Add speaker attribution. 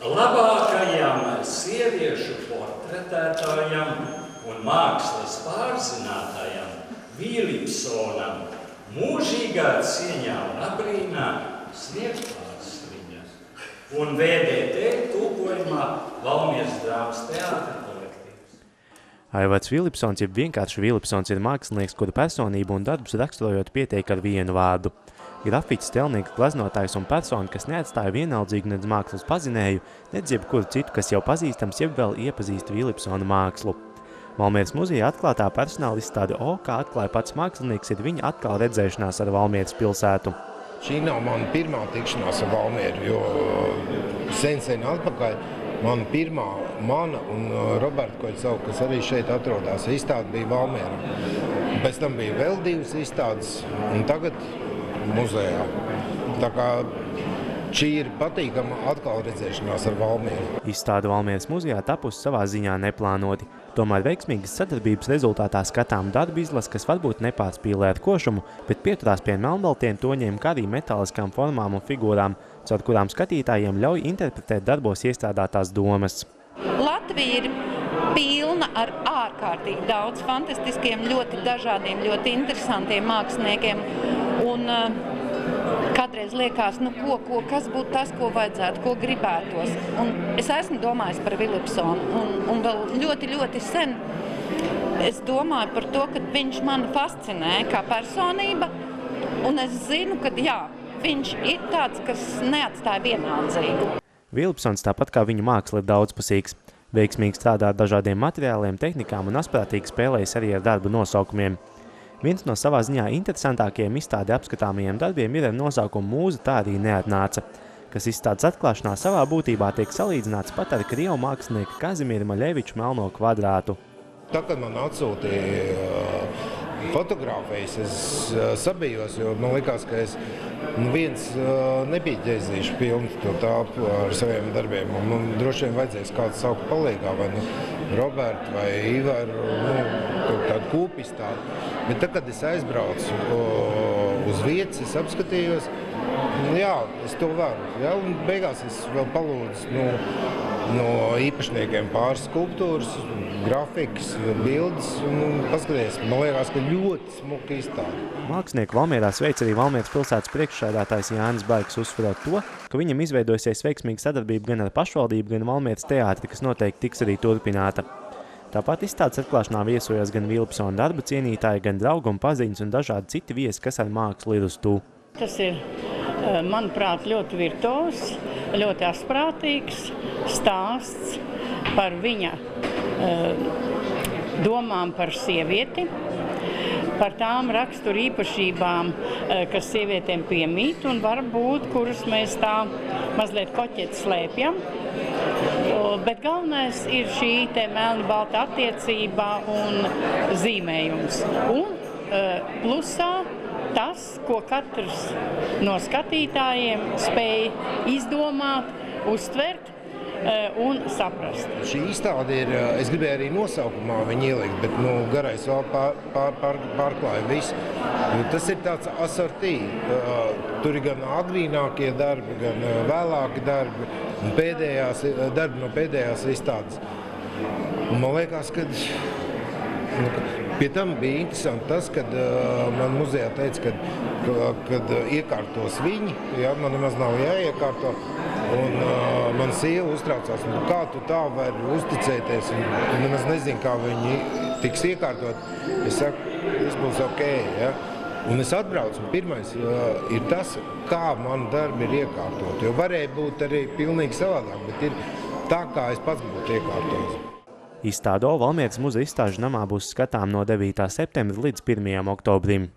Speaker 1: Labākajam sieviešu portretētājam un mākslas pārzinātājam Vilipsonam mūžīgā cieņā un abrīnā Sniegpārsliņa un VDT tulkojumā Valmieras drāmas teātra kolektīvs.
Speaker 2: Aivads Vilipsons, jeb vienkārši Vilipsons, ir mākslinieks, kura personību un darbus raksturojot pietiek ar vienu vārdu. Grafiķis, telnieks, glaznotājs un persona, kas neatstāja vienaldzīgu nedz mākslas pazinēju, nedz jebkuru citu, kas jau pazīstams, jeb vēl iepazīst Vilipsona mākslu. Valmieras muzejā atklātā personāla izstāde O, kā atklāja pats mākslinieks, ir viņa atkal redzēšanās ar Valmieras pilsētu.
Speaker 3: Šī nav mana pirmā tikšanās ar Valmieru, jo sen atpakaļ mana un Roberta Koļcova, kas arī šeit atrodās, izstāde bija Valmierā. Pēc tam bija vēl divas izstādes, un tagad muzejā. Tā kā šī ir patīkama atkal redzēšanās ar Valmieru.
Speaker 2: Izstāde Valmieras muzejā tapusi savā ziņā neplānoti. Tomēr veiksmīgas sadarbības rezultātā skatām darbu izlas, kas varbūt nepārspīlē ar košumu, bet pieturās pie melnbaltiem toņiem, kā arī metāliskām formām un figūrām, caur kurām skatītājiem ļauj interpretēt darbos iestrādātās domas.
Speaker 4: Latvija ir pilna ar ārkārtīgi daudz fantastiskiem, ļoti dažādiem, ļoti interesantiem māksliniekiem. Un kādreiz liekas, kas būtu tas, ko vajadzētu, ko gribētos. Un es esmu domājis par Vilipsonu un vēl ļoti, ļoti sen. Es domāju par to, ka viņš mani fascinē kā personība, un es zinu, ka jā, viņš ir tāds, kas neatstāja vienaldzīgu.
Speaker 2: Vilipsons, tāpat kā viņa māksla, ir daudzpusīgs. Veiksmīgi strādā ar dažādiem materiāliem, tehnikām un asprātīgi spēlējas arī ar darbu nosaukumiem. Viens no savā ziņā interesantākajiem izstādi apskatāmajiem darbiem ir ar nosaukumu Mūza tā arī neatnāca, kas izstādes atklāšanā savā būtībā tiek salīdzināts pat ar krievu mākslinieku Kazimira Maļeviča melno kvadrātu.
Speaker 3: Tā, kad man atsūtīja fotogrāfijas, es sabijos, jo man likās, ka es viens nepieķēzīšu pilnu to tāpu ar saviem darbiem. Man droši vien vajadzēs kāds saukt palīgā, vai Robertu vai Ivaru, tādu kūpistādu. Bet tad, kad es aizbraucu uz vietas, es apskatījos, jā, es to varu. Ja? Un beigās es vēl palūdzu no īpašniekiem pāris skulptūras, grafikas, bildes. Paskaties, man liekas, ka ļoti smuka izstāde.
Speaker 2: Mākslinieku Valmierā sveic arī Valmieras pilsētas priekšsēdētājs Jānis Baigs, uzsverot to, ka viņam izveidojusies veiksmīga sadarbība gan ar pašvaldību, gan Valmieras teātri, kas noteikti tiks arī turpināta. Tāpat izstādes atklāšanā viesojās gan Vilipsona darba cienītāji, gan draugi un paziņas un dažādi citi viesi, kas ar mākslu ir uz tū.
Speaker 5: Tas ir, manuprāt, ļoti virtuos, ļoti asprātīgs stāsts par viņa domām par sievieti, par tām raksturu īpašībām, kas sievietēm piemīt un varbūt, kuras mēs tā mazliet koķeti slēpjam. Bet galvenais ir šī te melna-balta attiecība un zīmējums. Un plusā tas, ko katrs no skatītājiem spēj izdomāt, uztvert un saprast.
Speaker 3: Šī izstāde ir, es gribēju arī nosaukumā viņu ielikt, bet garais vēl pārklāja visu. Tas ir tāds asortī. Tur ir gan agrīnākie darbi, gan vēlāki darbi, un darbi no pēdējās izstādes. Un man liekas, ka pie tam bija interesanti tas, kad man muzejā teica, kad iekārtos viņi, ja, man nemaz nav jāiekārto, un man sieva uztraucās, kā tu tā vari uzticēties, un nemaz nezinu, kā viņi tiks iekārtot. Es saku, viss būs ok, ja. Un es atbraucu, un pirmais ir tas, kā man darbi ir iekārtot, jo varēja būt arī pilnīgi savādāk, bet ir tā, kā es pats būtu iekārtojis.
Speaker 2: Izstāde O Valmieras muzeja izstāžu namā būs skatām no 9. septembra līdz 1. oktobrim.